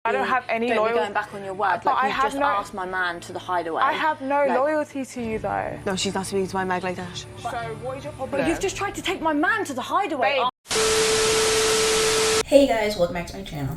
I don't have any loyalty. Going back on your word, but like I you have just asked my man to the hideaway. I have no loyalty to you though. No, she's not speaking to my Meg like that. So what is your problem? But you've just tried to take my man to the hideaway. Babe. Hey guys, welcome back to my channel.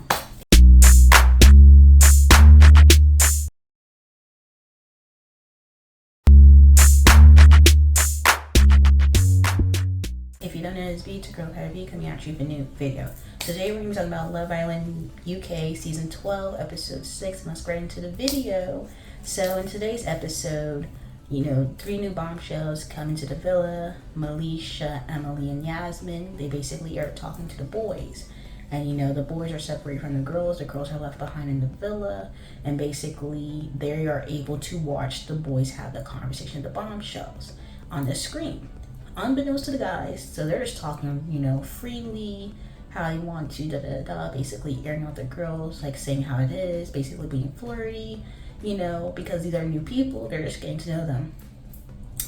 If you don't know, it's your girl KylerB coming at you with a new video. Today we're going to be talking about Love Island UK Season 12, Episode 6. Let's get into the video. So in today's episode, you know, 3 new bombshells come into the villa. Malisha, Emily, and Yasmin. They basically are talking to the boys. And you know, the boys are separated from the girls are left behind in the villa. And basically, they are able to watch the boys have the conversation of the bombshells on the screen. Unbeknownst to the guys, so they're just talking, you know, freely, how they want to, basically airing out the girls, like saying how it is, basically being flirty, you know, because these are new people, they're just getting to know them.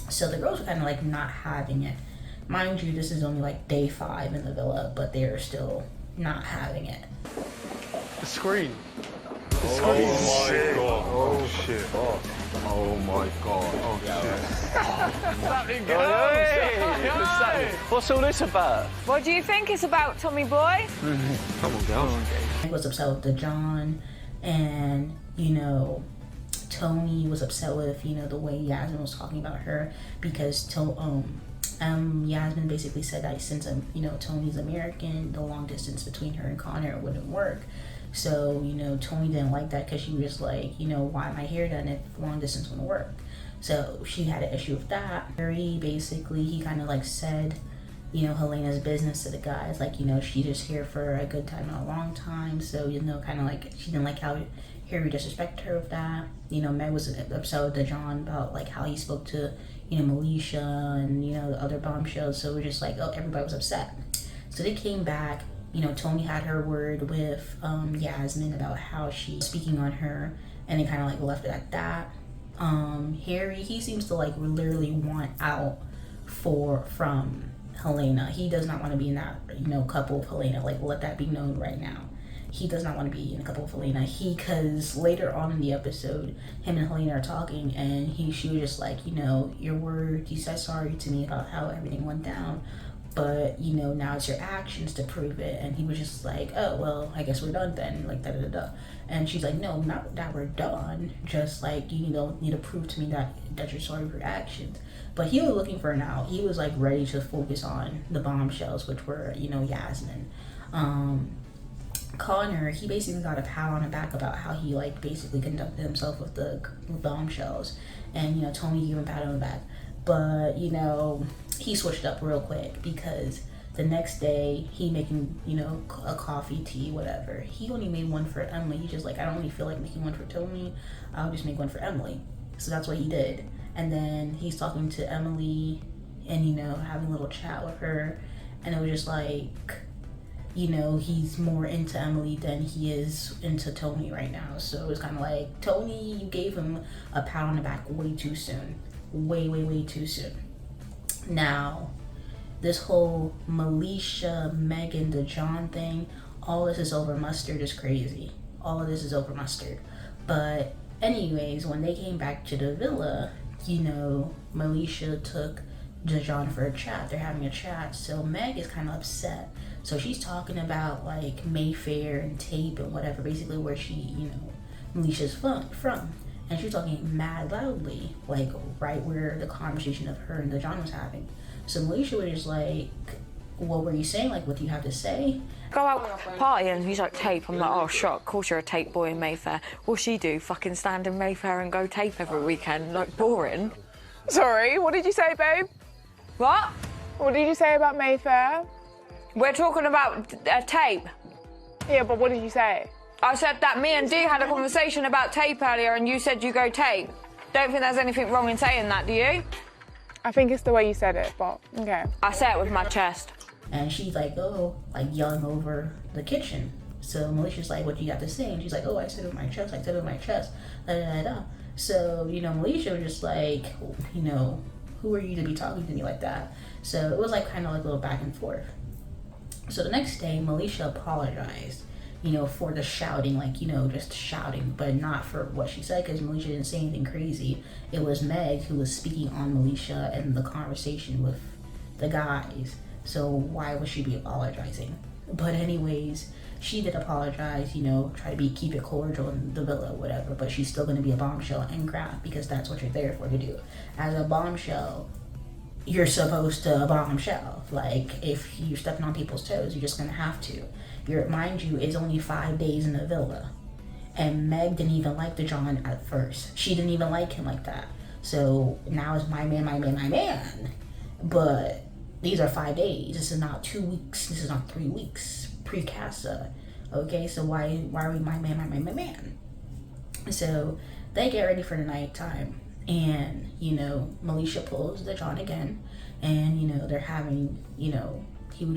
So the girls are kind of like not having it. Mind you, this is only like day 5 in the villa, but they're still not having it. The screen. Oh my god. Oh shit. Oh my god. Oh shit. What's all this about? What do you think it's about, Tommy boy? Come on, girls. I was upset with the John, and you know, Tony was upset with, you know, the way Yasmin was talking about her, because Yasmin basically said that since you know, Tony's American, the long distance between her and Connor wouldn't work. So, you know, Tony didn't like that because she was just like, you know, why am I here then if long distance wouldn't work? So she had an issue with that. Harry basically, he kind of like said, you know, Helena's business to the guys, like, you know, she's just here for a good time and a long time. So, you know, kind of like, she didn't like how Harry disrespected her with that. You know, Meg was upset with the John about like how he spoke to, you know, Malisha and, you know, the other bombshells. So it was just like, oh, everybody was upset. So they came back. You know, Tony had her word with Yasmin about how she's speaking on her, and they kind of like left it at that. Harry, he seems to like literally want out from Helena. He does not want to be in that, you know, couple of Helena. Like, let that be known right now. He does not want to be in a couple of Helena. Because later on in the episode, him and Helena are talking, and she was just like, you know, your word, you said sorry to me about how everything went down, but you know, now it's your actions to prove it. And he was just like, oh well, I guess we're done then, like da. And she's like, no, not that we're done, just like you need to prove to me that you're sorry for your actions. But he was looking for an out. He was like ready to focus on the bombshells, which were, you know, Yasmin. Connor, he basically got a pat on the back about how he like basically conducted himself with the bombshells, and you know, Tony gave him a pat on the back. But you know, he switched up real quick because the next day he making, you know, a coffee, tea, whatever. He only made one for Emily. He's just like, I don't really feel like making one for Tony. I'll just make one for Emily. So that's what he did. And then he's talking to Emily and, you know, having a little chat with her. And it was just like, you know, he's more into Emily than he is into Tony right now. So it was kind of like, Tony, you gave him a pat on the back way too soon. Way too soon. Now, this whole Malisha, Megan, the John thing, all this is over mustard is crazy. All of this is over mustard. But anyways, when they came back to the villa, you know, Malisha took John for a chat. They're having a chat. So Meg is kind of upset. So she's talking about like Mayfair and tape and whatever, basically where she, you know, Malisha's from. And she's talking mad loudly, like right where the conversation of her and the John was having. So Malisha was just like, what were you saying? Like, what do you have to say? Go out party and he's like, tape. I'm like, oh, shock. Of course you're a tape boy in Mayfair. What'll she do? Fucking stand in Mayfair and go tape every weekend? Like, boring. Sorry, what did you say, babe? What? What did you say about Mayfair? We're talking about tape. Yeah, but what did you say? I said that me and Dee had a conversation about tape earlier and you said you go tape. Don't think there's anything wrong in saying that, do you? I think it's the way you said it, but okay. I say it with my chest. And she's like, oh, like yelling over the kitchen. So Melisha's like, what do you got to say? And she's like, oh, I said it with my chest, da. So, you know, Malisha was just like, you know, who are you to be talking to me like that? So it was like kind of like a little back and forth. So the next day, Malisha apologized. you know, for the shouting, like, you know, just shouting, but not for what she said, because Malisha didn't say anything crazy. It was Meg who was speaking on Malisha and the conversation with the guys. So why would she be apologizing? But anyways, she did apologize, you know, try to keep it cordial in the villa, whatever, but she's still going to be a bombshell and crap, because that's what you're there for to do. As a bombshell, you're supposed to bombshell. Like, if you're stepping on people's toes, you're just going to have to. Mind you, it's only 5 days in the villa. And Meg didn't even like the John at first. She didn't even like him like that. So now it's my man. But these are 5 days. This is not 2 weeks. This is not 3 weeks pre-casa. Okay, so why are we my man? So they get ready for the nighttime. And, you know, Malisha pulls the John again. And, you know, they're having, you know,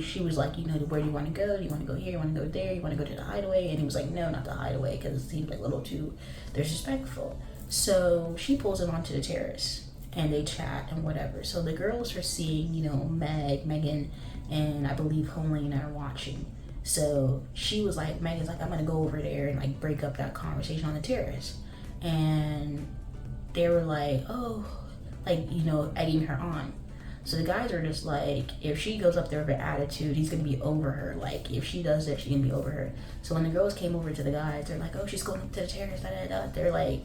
she was like, you know, where do you want to go? Do you want to go here? You want to go there? You want to go to the hideaway? And he was like, no, not the hideaway, because it seemed like a little too disrespectful. So she pulls him onto the terrace and they chat and whatever. So the girls are seeing, you know, Megan, and I believe Helena are watching. So she was like, Megan's like, I'm going to go over there and like break up that conversation on the terrace. And they were like, oh, like, you know, egging her on. So the guys are just like, if she goes up there with an attitude, he's going to be over her. Like, if she does it, she's going to be over her. So when the girls came over to the guys, they're like, oh, she's going up to the terrace, They're like,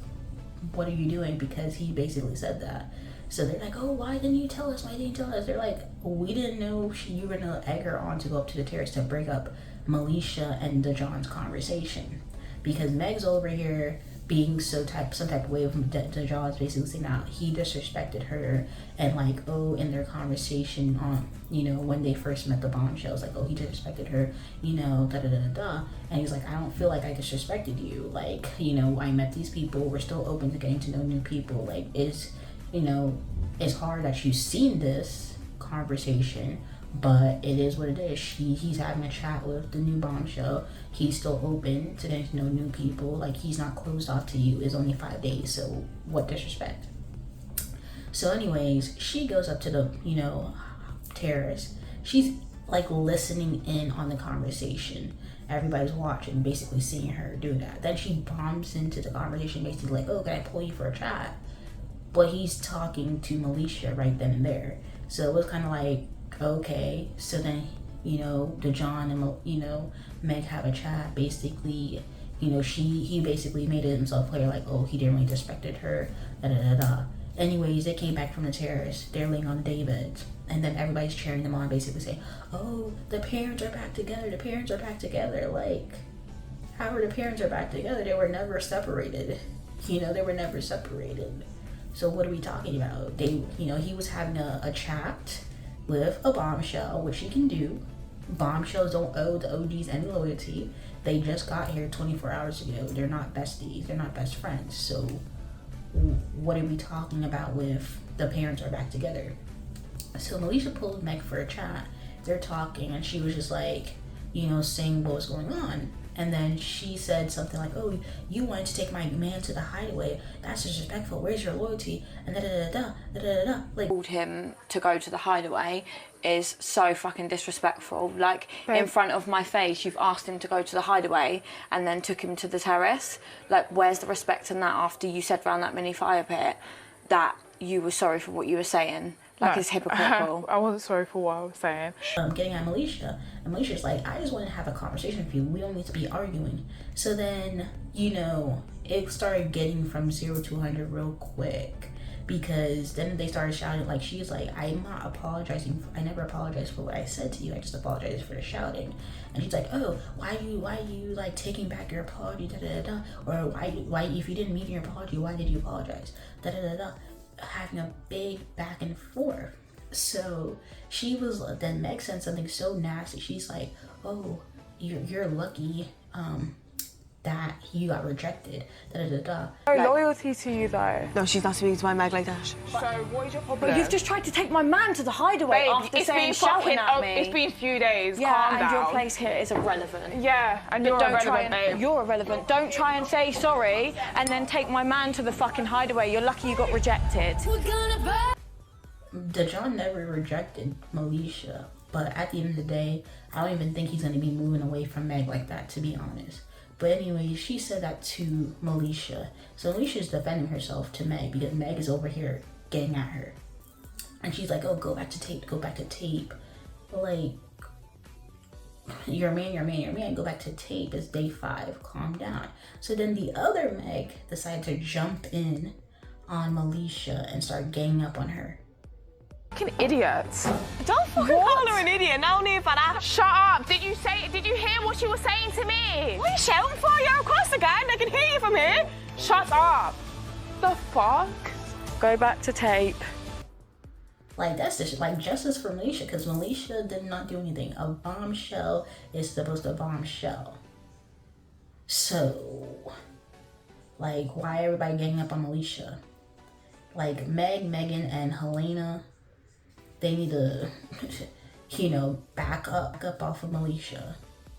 what are you doing? Because he basically said that. So they're like, oh, why didn't you tell us? Why didn't you tell us? They're like, we didn't know you were going to egg her on to go up to the terrace to break up Malisha and the John's conversation. Because Meg's over here being some type of way of the John's basically saying that he disrespected her, and like, oh, in their conversation on, you know, when they first met the bombshells, like, oh, he disrespected her, you know, and he's like, I don't feel like I disrespected you, like, you know, I met these people, we're still open to getting to know new people, like, it's, you know, it's hard that you've seen this conversation, but it is what it is. He's having a chat with the new bombshell. He's still open to getting to know new people. Like, he's not closed off to you. It's only 5 days, so what disrespect? So anyways, she goes up to the, you know, terrace. She's like listening in on the conversation. Everybody's watching, basically seeing her do that. Then she bombs into the conversation, basically like, oh, can I pull you for a chat? But he's talking to Malisha right then and there. So it was kind of like, okay. So then, you know, the John and, you know, Meg have a chat. Basically, you know, he basically made it himself clear, like, oh, he didn't really disrespected her, Anyways, they came back from the terrace. They're laying on the daybeds, and then everybody's cheering them on, basically saying, oh, the parents are back together. The parents are back together. Like, how are the parents are back together? They were never separated. You know, they were never separated. So what are we talking about? They, you know, he was having a chat with a bombshell, which he can do. Bombshells don't owe the OGs any loyalty. They just got here 24 hours ago. They're not besties. They're not best friends. So what are we talking about with the parents are back together? So Malisha pulled Meg for a chat. They're talking, and she was just like, you know, saying what was going on. And then she said something like, oh, you wanted to take my man to the hideaway. That's disrespectful. Where's your loyalty? And like, Told him to go to the hideaway is so fucking disrespectful. Like, in front of my face, you've asked him to go to the hideaway and then took him to the terrace. Like, where's the respect in that after you said around that mini fire pit that you were sorry for what you were saying? Like, it's hypocritical. I wasn't sorry for what I was saying. Getting at Malisha, and Malisha's like, I just want to have a conversation with you. We don't need to be arguing. So then, you know, it started getting from 0 to 100 real quick, because then they started shouting. Like, she's like, I'm not apologizing. I never apologized for what I said to you. I just apologized for the shouting. And she's like, oh, why are you like taking back your apology? Or why if you didn't mean your apology, why did you apologize? Having a big back and forth. So she was, then Meg said something so nasty. She's like, oh, you're lucky that you got rejected. Loyalty to you though. No, she's not speaking to my Meg like that. So what is your problem? But you've just tried to take my man to the hideaway after saying shouting at me. It's been a few days. Yeah, Calm and down. your place here is irrelevant. Yeah, and you're irrelevant, babe. You're irrelevant. Don't try and say sorry and then take my man to the fucking hideaway. You're lucky you got rejected. The John never rejected Malisha. But at the end of the day, I don't even think he's going to be moving away from Meg like that, to be honest. But anyway, she said that to Malisha. So Malisha's defending herself to Meg because Meg is over here getting at her. And she's like, oh, go back to tape, go back to tape. Like, you're a man, go back to tape. It's day 5, calm down. So then the other Meg decided to jump in on Malisha and start ganging up on her. Fucking idiot. Don't fucking call her an idiot. No need for that. Shut up. Did you hear what she was saying to me? What are you shouting for? You're across the game. They can hear you from here. Shut up. The fuck? Go back to tape. Like, that's just like justice for Malisha, because Malisha did not do anything. A bombshell is supposed to bombshell. So, like, why everybody ganging up on Malisha? Like, Meg, Megan, and Helena, they need to, you know, back up off of Malisha.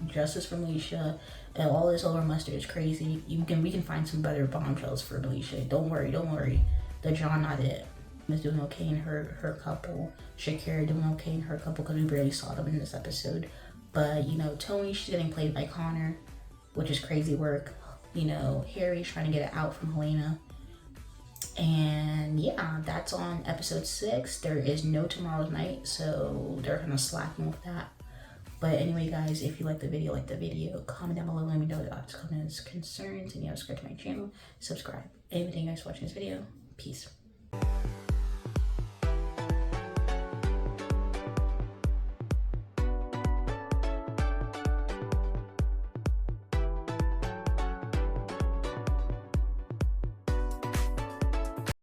Justice for Malisha. And all this over mustard is crazy. We can find some better bombshells for Malisha. Don't worry. The John not it. Is doing okay in her couple. Shakira doing okay in her couple because we barely saw them in this episode. But, you know, Tony, she's getting played by Connor, which is crazy work. You know, Harry's trying to get it out from Helena. And yeah, that's on episode 6. There is no tomorrow's night, so they're kind of slacking with that. But anyway, guys, if you like the video, comment down below, let me know your thoughts, comments, concerns, and you know, subscribe to my channel, subscribe. Anyway, thank you guys for watching this video. Peace.